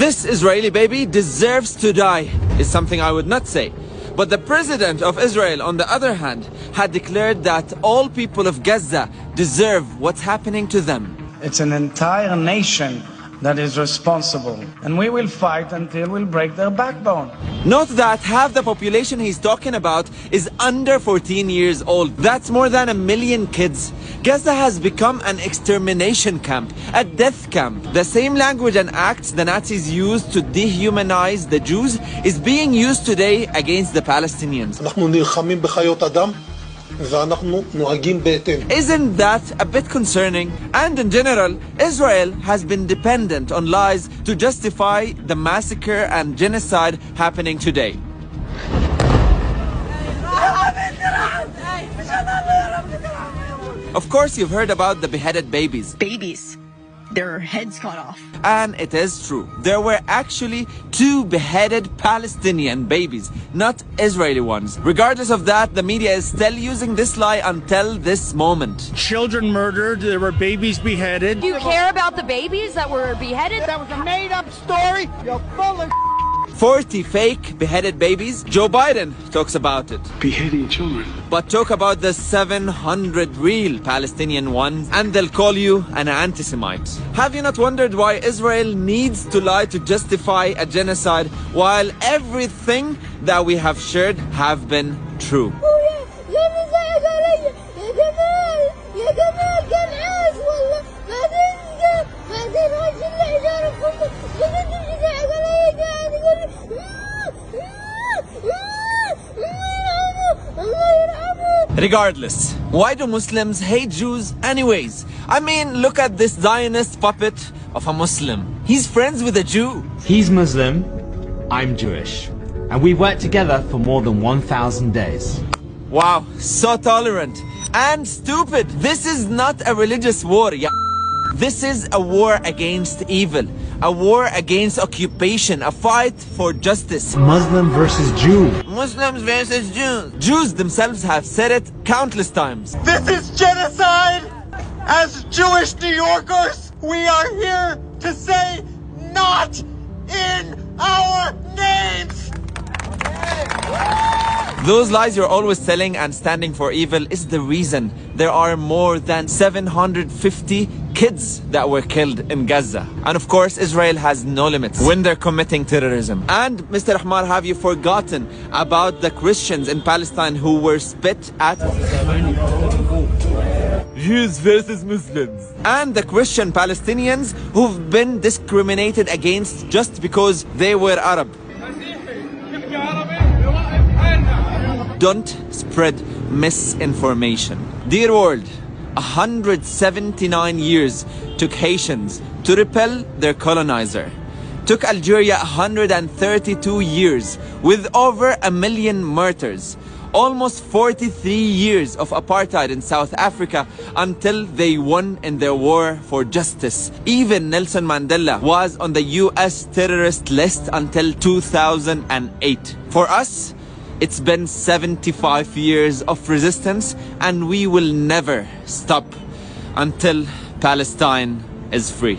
This Israeli baby deserves to die, is something I would not say. But the president of Israel, on the other hand, had declared that all people of Gaza deserve what's happening to them. It's an entire nation that is responsible, and we will fight until we'll break their backbone. Note that half the population he's talking about is under 14 years old. That's more than 1 million kids. Gaza has become an extermination camp, a death camp. The same language and acts the Nazis used to dehumanize the Jews is being used today against the Palestinians. Isn't that a bit concerning? And in general, Israel has been dependent on lies to justify the massacre and genocide happening today. Of course, you've heard about the beheaded babies. Babies. Their heads cut off. And it is true. There were actually 2 beheaded Palestinian babies, not Israeli ones. Regardless of that, the media is still using this lie until this moment. Children murdered, there were babies beheaded. Do you care about the babies that were beheaded? That was a made-up story. You're full of 40 fake beheaded babies. Joe Biden talks about it. Beheading children. But talk about the 700 real Palestinian ones and they'll call you an anti-Semite. Have you not wondered why Israel needs to lie to justify a genocide while everything that we have shared have been true? Regardless, why do Muslims hate Jews anyways? I mean, look at this Zionist puppet of a Muslim. He's friends with a Jew. He's Muslim, I'm Jewish. And we worked together for more than 1,000 days. Wow, so tolerant and stupid. This is not a religious war, yeah. This is a war against evil, a war against occupation, a fight for justice. Muslim versus Jew. Muslims versus Jews. Jews themselves have said it countless times. This is genocide! As Jewish New Yorkers, we are here to say not in our names! Those lies you're always telling and standing for evil is the reason there are more than 750 kids that were killed in Gaza. And of course, Israel has no limits when they're committing terrorism. And Mr. Ahmar, have you forgotten about the Christians in Palestine who were spit at? Jews versus Muslims. And the Christian Palestinians who've been discriminated against just because they were Arab. Don't spread misinformation. Dear world, 179 years took Haitians to repel their colonizer. Took Algeria 132 years with over 1 million martyrs. Almost 43 years of apartheid in South Africa until they won in their war for justice. Even Nelson Mandela was on the US terrorist list until 2008. For us, it's been 75 years of resistance and we will never stop until Palestine is free.